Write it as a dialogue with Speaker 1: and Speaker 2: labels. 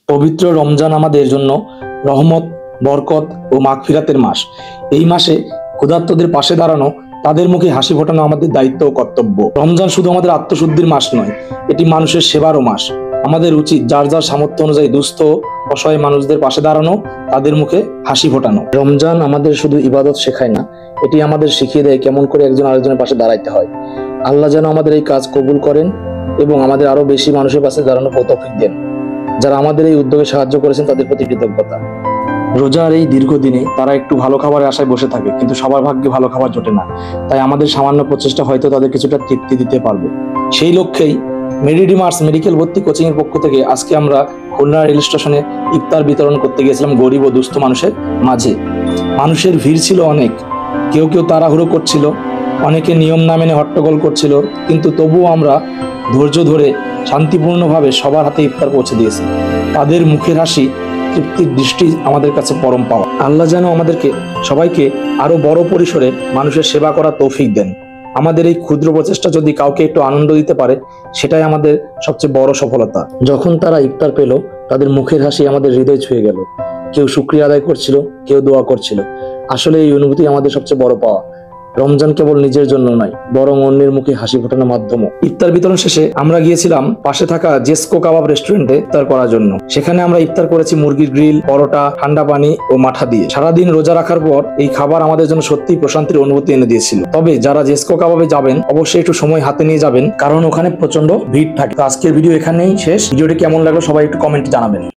Speaker 1: পবিত্র রমজান আমাদের জন্য রহমত, বরকত ও মাগফিরাতের মাস। এই মাসে ক্ষুধার্তদের পাশে দাঁড়ানো, তাদের মুখে হাসি ফোটানো আমাদের দায়িত্ব ও কর্তব্য। রমজান শুধু আমাদের আত্মশুদ্ধির মাস নয়, এটি মানুষের সেবারও মাস। আমাদের উচিত যার যার সামর্থ্য অনুযায়ী দুস্থ অসহায় মানুষদের পাশে দাঁড়ানো, তাদের মুখে হাসি ফোটানো। রমজান আমাদের শুধু ইবাদত শেখায় না, এটি আমাদের শিখিয়ে দেয় কেমন করে একজন আরেকজনের পাশে দাঁড়াইতে হয়। আল্লাহ যেন আমাদের এই কাজ কবুল করেন এবং আমাদের আরো বেশি মানুষের পাশে দাঁড়ানোর তৌফিক দেন। যারা আমাদের এই উদ্যোগে সাহায্য করেছেন তাদের প্রতি কৃতজ্ঞতা। রোজার এই দীর্ঘদিনে তারা একটু ভালো খাবারের আশায় বসে থাকে, কিন্তু সবার ভাগ্যে ভালো খাবার জোটে না। তাই আমাদের সামান্য প্রচেষ্টা হয়তো তাদের কিছুটা তৃপ্তি দিতে পারবে। সেই লক্ষ্যেই মেডিডিমার্স মেডিকেল ভর্তি কোচিং এর পক্ষ থেকে আজকে আমরা খুলনা রেল স্টেশনে ইফতার বিতরণ করতে গিয়েছিলাম গরিব ও দুস্থ মানুষের মাঝে। মানুষের ভিড় ছিল অনেক, কেউ কেউ তাড়াহুড়ো করছিল, অনেকে নিয়ম না মেনে হট্টগোল করছিল, কিন্তু তবুও আমরা ধৈর্য ধরে শান্তিপূর্ণভাবে সবার হাতে ইফতার পৌঁছে দিয়েছি। তাদের মুখের হাসি, তৃপ্তির দৃষ্টি আমাদের কাছে পরম পাওয়া। আল্লাহ যেন আমাদেরকে সবাইকে আরো বড় পরিসরে মানুষের সেবা করার তৌফিক দেন। আমাদের এই ক্ষুদ্র প্রচেষ্টা যদি কাউকে একটু আনন্দ দিতে পারে, সেটাই আমাদের সবচেয়ে বড় সফলতা। যখন তারা ইফতার পেল, তাদের মুখের হাসি আমাদের হৃদয় ছুঁয়ে গেল। কেউ শুকরিয়া আদায় করছিল, কেউ দোয়া করছিল। আসলে এই অনুভূতি আমাদের সবচেয়ে বড় পাওয়া। রমজান কেবল নিজের জন্য নয়, বরং অন্যের মুখে হাসি ফোটানোর মাধ্যমও। ইফতার বিতরণ শেষে আমরা গিয়েছিলাম পাশে থাকা জেসকো কাবাব রেস্টুরেন্টে ইফতার করার জন্য। সেখানে আমরা ইফতার করেছি মুরগির গ্রিল, পরোটা, ঠান্ডা পানি ও মাঠা দিয়ে। সারাদিন রোজা রাখার পর এই খাবার আমাদের জন্য সত্যিই প্রশান্তির অনুভূতি এনে দিয়েছিল। তবে যারা জেসকো কাবাবে যাবেন, অবশ্যই একটু সময় হাতে নিয়ে যাবেন, কারণ ওখানে প্রচন্ড ভিড় থাকে। তো আজকের ভিডিও এখানেই শেষ। ভিডিওটি কেমন লাগলো সবাই একটু কমেন্টে জানাবেন।